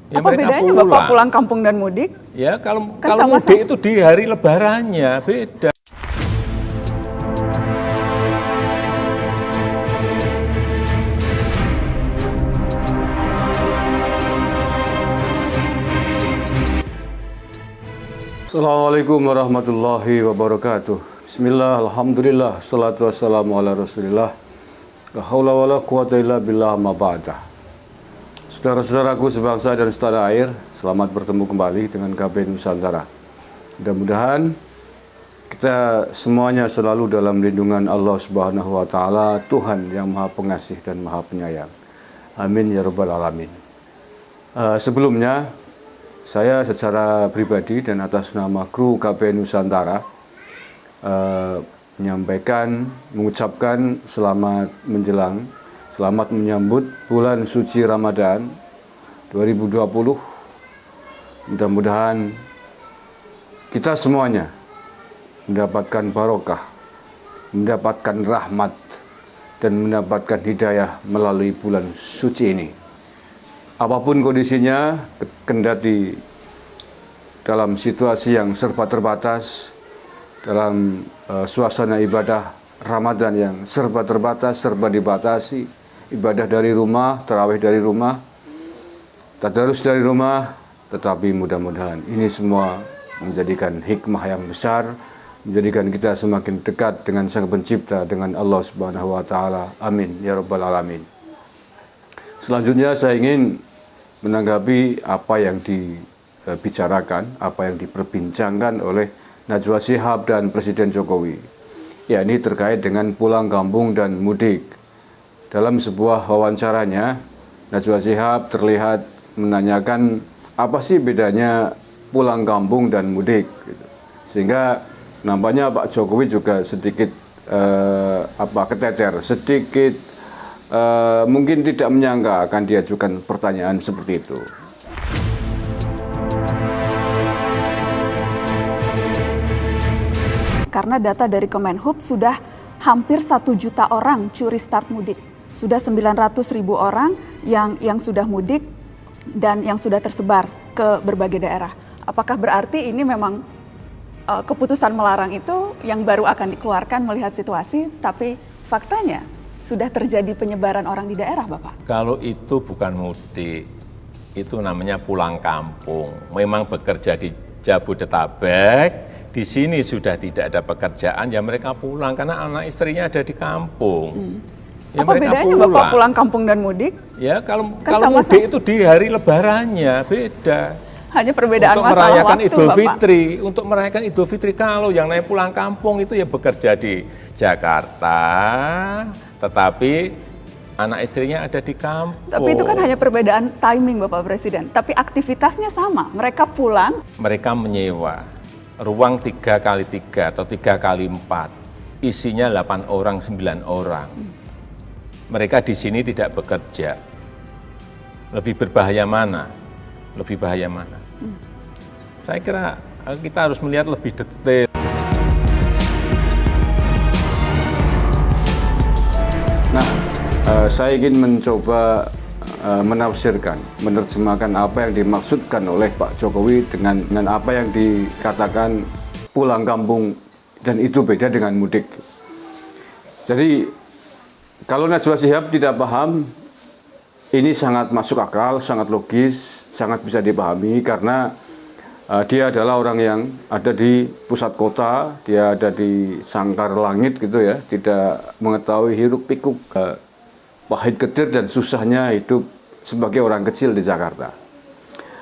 Ya Apa mereka bedanya Bapak pulang kampung dan mudik? Ya kalau Kan kalau sama-sama. mudik itu di hari lebarannya beda. Assalamualaikum warahmatullahi wabarakatuh. Bismillah, alhamdulillah, salatu wassalamu ala rasulillah. La haula wa la quwata illa billah ma ba'dah. Saudara-saudaraku sebangsa dan setanah air, selamat bertemu kembali dengan KBN Nusantara. Mudah-mudahan kita semuanya selalu dalam lindungan Allah Subhanahu wa taala, Tuhan yang Maha Pengasih dan Maha Penyayang. Amin ya rabbal alamin. Sebelumnya saya secara pribadi dan atas nama kru KBN Nusantara mengucapkan selamat menyambut bulan suci Ramadan 2020. Mudah-mudahan kita semuanya mendapatkan barokah, mendapatkan rahmat, dan mendapatkan hidayah melalui bulan suci ini. Apapun kondisinya, kendati dalam situasi yang serba terbatas, dalam suasana ibadah Ramadan yang serba terbatas, serba dibatasi, ibadah dari rumah, tarawih dari rumah, tadarus dari rumah, tetapi mudah-mudahan ini semua menjadikan hikmah yang besar, menjadikan kita semakin dekat dengan Sang Pencipta, dengan Allah Subhanahu wa taala. Amin ya rabbal alamin. Selanjutnya saya ingin menanggapi apa yang dibicarakan, apa yang diperbincangkan oleh Najwa Shihab dan Presiden Jokowi. Ya, ini terkait dengan pulang kampung dan mudik. Dalam sebuah wawancaranya, Najwa Shihab terlihat menanyakan apa sih bedanya pulang kampung dan mudik. Sehingga nampaknya Pak Jokowi juga sedikit keteter, sedikit mungkin tidak menyangka akan diajukan pertanyaan seperti itu. Karena data dari Kemenhub sudah hampir 1 juta orang curi start mudik. Sudah 900.000 orang yang sudah mudik dan yang sudah tersebar ke berbagai daerah. Apakah berarti ini memang keputusan melarang itu yang baru akan dikeluarkan melihat situasi, tapi faktanya sudah terjadi penyebaran orang di daerah, Bapak? Kalau itu bukan mudik, itu namanya pulang kampung. Memang bekerja di Jabodetabek, di sini sudah tidak ada pekerjaan, ya mereka pulang karena anak istrinya ada di kampung. Ya apa mereka bedanya Bapak pulang kampung dan mudik? Ya kalau Kan mudik itu di hari lebarannya beda. Hanya perbedaan Untuk masalah merayakan waktu, Idul Bapak. Fitri, untuk merayakan Idul Fitri, kalau yang naik pulang kampung itu ya bekerja di Jakarta, tetapi anak istrinya ada di kampung. Tapi itu kan hanya perbedaan timing, Bapak Presiden. Tapi aktivitasnya sama. Mereka pulang. Mereka menyewa ruang 3x3 atau 3x4, isinya 8 orang, 9 orang. Mereka di sini tidak bekerja. Lebih berbahaya mana? Lebih bahaya mana? Saya kira kita harus melihat lebih detail. Nah, saya ingin mencoba menafsirkan, menerjemahkan apa yang dimaksudkan oleh Pak Jokowi dengan apa yang dikatakan pulang kampung dan itu beda dengan mudik. Jadi, kalau Najwa Shihab tidak paham, ini sangat masuk akal, sangat logis, sangat bisa dipahami karena dia adalah orang yang ada di pusat kota, dia ada di sangkar langit gitu ya, tidak mengetahui hiruk pikuk pahit getir dan susahnya hidup sebagai orang kecil di Jakarta.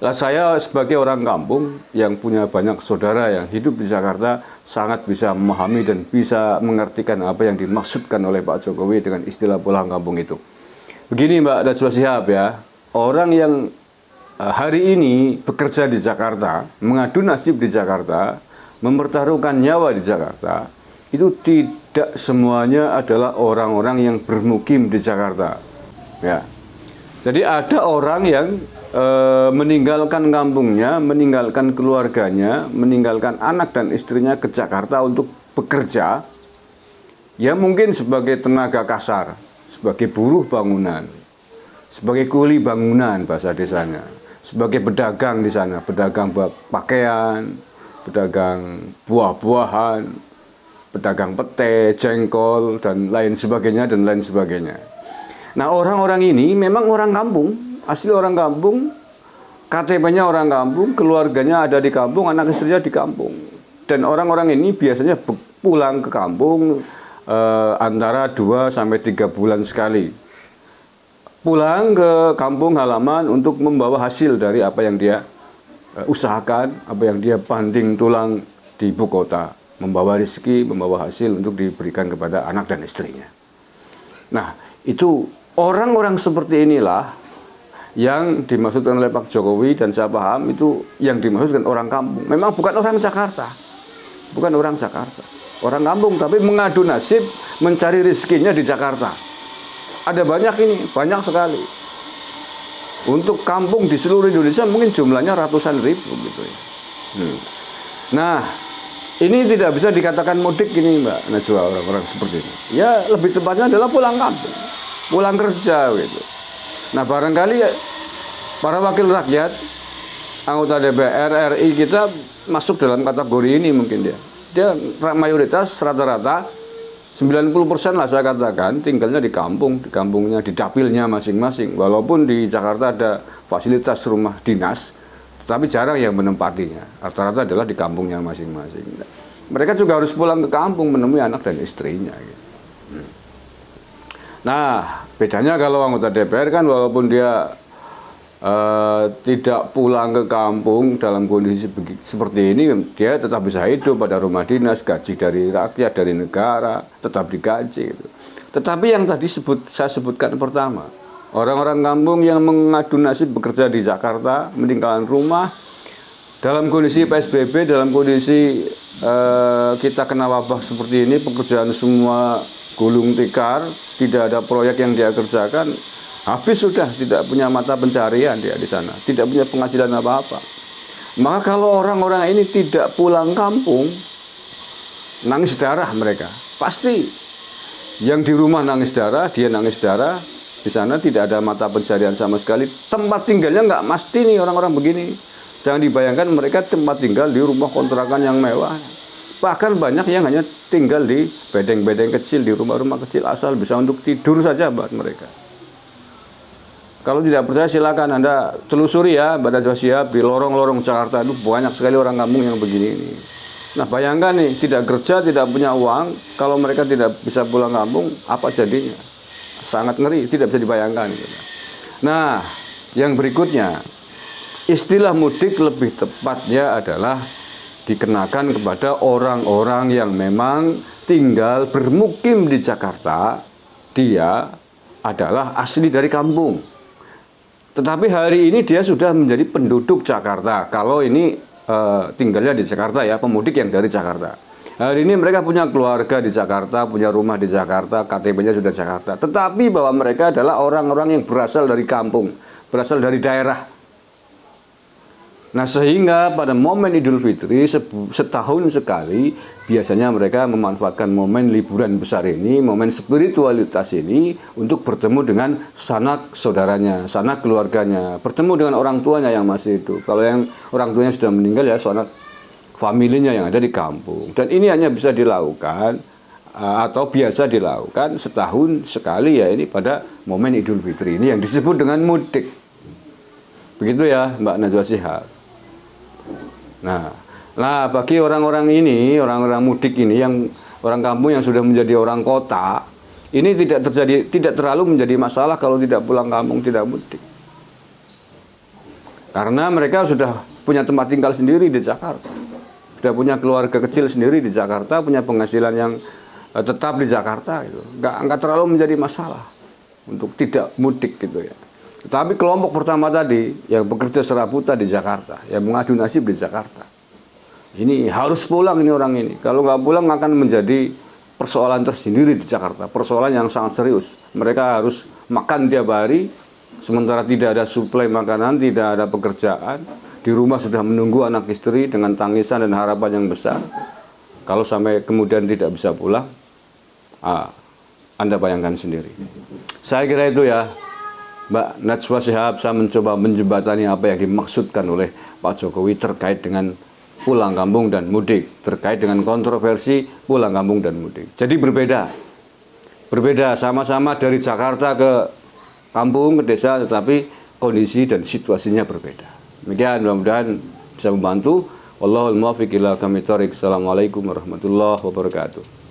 Lah saya sebagai orang kampung yang punya banyak saudara yang hidup di Jakarta sangat bisa memahami dan bisa mengertikan apa yang dimaksudkan oleh Pak Jokowi dengan istilah pulang kampung itu. Begini Mbak Najwa Shihab ya, orang yang hari ini bekerja di Jakarta, mengadu nasib di Jakarta, mempertaruhkan nyawa di Jakarta, itu tidak semuanya adalah orang-orang yang bermukim di Jakarta. Ya. Jadi ada orang yang meninggalkan kampungnya, meninggalkan keluarganya, meninggalkan anak dan istrinya ke Jakarta untuk bekerja, ya mungkin sebagai tenaga kasar, sebagai buruh bangunan, sebagai kuli bangunan bahasa desanya, sebagai pedagang di sana, pedagang pakaian, pedagang buah-buahan, pedagang pete, jengkol, dan lain sebagainya, dan lain sebagainya. Nah, orang-orang ini memang orang kampung, asli orang kampung, KTP-nya orang kampung, keluarganya ada di kampung, anak istrinya di kampung. Dan orang-orang ini biasanya pulang ke kampung antara 2 sampai 3 bulan sekali. Pulang ke kampung halaman untuk membawa hasil dari apa yang dia usahakan, apa yang dia banting tulang di ibu kota, membawa rezeki, membawa hasil untuk diberikan kepada anak dan istrinya. Nah, itu orang-orang seperti inilah yang dimaksudkan oleh Pak Jokowi, dan saya paham itu yang dimaksudkan orang kampung. Memang bukan orang Jakarta, bukan orang Jakarta, orang kampung, tapi mengadu nasib mencari rezekinya di Jakarta. Ada banyak ini, banyak sekali. Untuk kampung di seluruh Indonesia mungkin jumlahnya ratusan ribu gitu ya. Nah, ini tidak bisa dikatakan mudik ini, Mbak Najwa, orang-orang seperti ini. Ya, lebih tepatnya adalah pulang kampung, pulang kerja gitu. Nah, barangkali para wakil rakyat, anggota DPR RI kita masuk dalam kategori ini mungkin dia. Dia mayoritas rata-rata 90% lah saya katakan tinggalnya di kampung, di kampungnya, di dapilnya masing-masing. Walaupun di Jakarta ada fasilitas rumah dinas, tetapi jarang yang menempatinya. Rata-rata adalah di kampungnya masing-masing. Mereka juga harus pulang ke kampung menemui anak dan istrinya. Nah, bedanya kalau anggota DPR kan walaupun dia tidak pulang ke kampung dalam kondisi seperti ini, dia tetap bisa hidup pada rumah dinas, gaji dari rakyat, dari negara, tetap digaji gitu. Tetapi yang tadi saya sebutkan pertama, orang-orang kampung yang mengadu nasib bekerja di Jakarta, meninggalkan rumah, dalam kondisi PSBB, dalam kondisi kita kena wabah seperti ini, pekerjaan semua gulung tikar, tidak ada proyek yang dia kerjakan, habis sudah, tidak punya mata pencarian dia di sana, tidak punya penghasilan apa-apa. Maka kalau orang-orang ini tidak pulang kampung, nangis darah mereka. Pasti yang di rumah nangis darah, dia nangis darah, di sana tidak ada mata pencarian sama sekali. Tempat tinggalnya nggak mesti nih orang-orang begini. Jangan dibayangkan mereka tempat tinggal di rumah kontrakan yang mewah. Bahkan banyak yang hanya tinggal di bedeng-bedeng kecil, di rumah-rumah kecil, asal bisa untuk tidur saja buat mereka. Kalau tidak percaya silakan Anda telusuri ya, Mbak Najwa Shihab, di lorong-lorong Jakarta itu banyak sekali orang kampung yang begini ini. Nah, bayangkan nih, tidak kerja, tidak punya uang, kalau mereka tidak bisa pulang kampung, apa jadinya? Sangat ngeri, tidak bisa dibayangkan gitu. Nah, yang berikutnya, istilah mudik lebih tepatnya adalah dikenakan kepada orang-orang yang memang tinggal bermukim di Jakarta. Dia adalah asli dari kampung, tetapi hari ini dia sudah menjadi penduduk Jakarta. Kalau ini tinggalnya di Jakarta ya, pemudik yang dari Jakarta. Hari ini mereka punya keluarga di Jakarta, punya rumah di Jakarta, KTP-nya sudah Jakarta. Tetapi bahwa mereka adalah orang-orang yang berasal dari kampung, berasal dari daerah. Nah, sehingga pada momen Idul Fitri setahun sekali biasanya mereka memanfaatkan momen liburan besar ini, momen spiritualitas ini untuk bertemu dengan sanak saudaranya, sanak keluarganya, bertemu dengan orang tuanya yang masih hidup. Kalau yang orang tuanya sudah meninggal ya sanak familinya yang ada di kampung. Dan ini hanya bisa dilakukan atau biasa dilakukan setahun sekali ya, ini pada momen Idul Fitri ini yang disebut dengan mudik. Begitu ya Mbak Najwa Shihab. Nah, bagi orang-orang ini, orang-orang mudik ini, yang orang kampung yang sudah menjadi orang kota, ini tidak terlalu menjadi masalah kalau tidak pulang kampung, tidak mudik. Karena mereka sudah punya tempat tinggal sendiri di Jakarta, sudah punya keluarga kecil sendiri di Jakarta, punya penghasilan yang tetap di Jakarta, gitu. Nggak terlalu menjadi masalah untuk tidak mudik gitu ya. Tetapi kelompok pertama tadi yang bekerja serabutan di Jakarta, yang mengadu nasib di Jakarta, ini harus pulang ini orang ini. Kalau nggak pulang akan menjadi persoalan tersendiri di Jakarta, persoalan yang sangat serius. Mereka harus makan tiap hari, sementara tidak ada suplai makanan, tidak ada pekerjaan. Di rumah sudah menunggu anak istri dengan tangisan dan harapan yang besar. Kalau sampai kemudian tidak bisa pulang, Anda bayangkan sendiri. Saya kira itu ya, Mbak Najwa Shihab, saya mencoba menjembatani apa yang dimaksudkan oleh Pak Jokowi terkait dengan pulang kampung dan mudik, terkait dengan kontroversi pulang kampung dan mudik. Jadi berbeda, sama-sama dari Jakarta ke kampung, ke desa, tetapi kondisi dan situasinya berbeda. Demikian, mudah-mudahan bisa membantu. Wallahul muwaffiq ila aqwamit thoriq. Assalamualaikum warahmatullahi wabarakatuh.